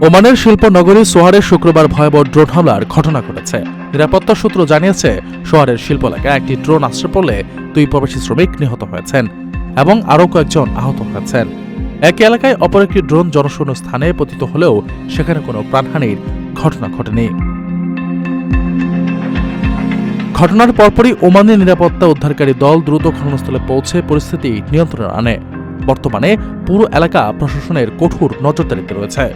ওমানের শিল্পনগরী সোহারে শুক্রবার ভয়াবহ ড্রোন হামলার ঘটনা ঘটেছে। নিরাপত্তা সূত্র জানিয়েছে, সোহারের শিল্প এলাকায় একটি ড্রোন আছড়ে পড়লে 2 প্রবাসী শ্রমিক নিহত হয়েছেন এবং আরও কয়েকজন আহত হয়েছেন। একই এলাকায় অপর একটি ড্রোন জনশূন্য স্থানে পতিত হলেও সেখানে কোনো প্রাণহানির ঘটনা ঘটেনি। ঘটনার পরপরই ওমানের নিরাপত্তা উদ্ধারকারী দল দ্রুত ঘটনাস্থলে পৌঁছে পরিস্থিতি নিয়ন্ত্রণে আনে। বর্তমানে পুরো এলাকা প্রশাসনের কঠোর নজরদারিতে রয়েছে।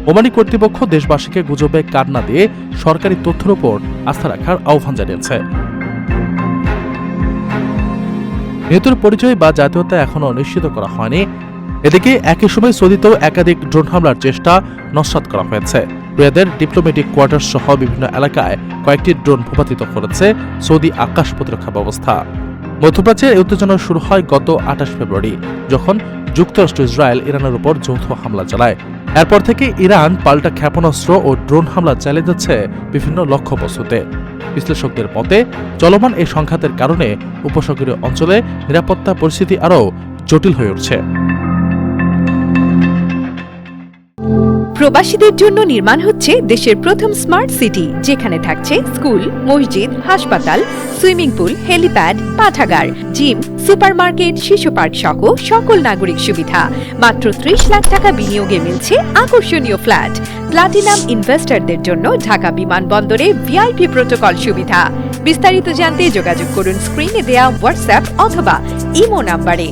ওমানি কর্তৃপক্ষ দেশবাসীকে গুজবে কান না দিয়ে সরকারি তথ্যের উপর আস্থা রাখার আহ্বান জানিয়েছে। নিহতের পরিচয় বা জাতীয়তা এখনও নিশ্চিত করা হয়নি। এদিকে একই সময় সৌদিতেও একাধিক ড্রোন হামলার চেষ্টা নস্যাৎ করা হয়েছে। রিয়াদের ডিপ্লোম্যাটিক কোয়ার্টার সহ বিভিন্ন এলাকায় কয়েকটি ড্রোন ভূপাতিত করেছে সৌদি আকাশ প্রতিরক্ষা ব্যবস্থা। মধ্যপ্রাচ্যের এই উত্তেজনা শুরু হয় গত 28 ফেব্রুয়ারি, যখন যুক্তরাষ্ট্র ইসরায়েল ইরানের উপর যৌথ হামলা চালায়। এরপর থেকে ইরান পাল্টা ক্ষেপণাস্ত্র ও ড্রোন হামলা চালিয়ে যাচ্ছে বিভিন্ন লক্ষ্যবস্তুতে। বিশ্লেষকদের মতে, চলমান এই সংঘাতের কারণে উপসাগরীয় অঞ্চলে নিরাপত্তা পরিস্থিতি আরও জটিল হয়ে উঠছে। প্রবাসীদের জন্য নির্মাণ হচ্ছে দেশের প্রথম স্মার্ট সিটি, যেখানে থাকছে স্কুল, মসজিদ, হাসপাতাল, সুইমিং পুল, হেলিপ্যাড, পাঠাগার, জিম, সুপারমার্কেট, শিশু পার্ক সহ সকল নাগরিক সুবিধা। মাত্র 30 লাখ টাকা বিনিয়োগে মিলছে আকর্ষণীয় ফ্ল্যাট। প্লাটিনাম ইনভেস্টরদের জন্য ঢাকা বিমানবন্দরে ভিআইপি প্রোটোকল সুবিধা। বিস্তারিত জানতে যোগাযোগ করুন স্ক্রিনে দেয়া হোয়াটসঅ্যাপ অথবা ইমো নাম্বারে।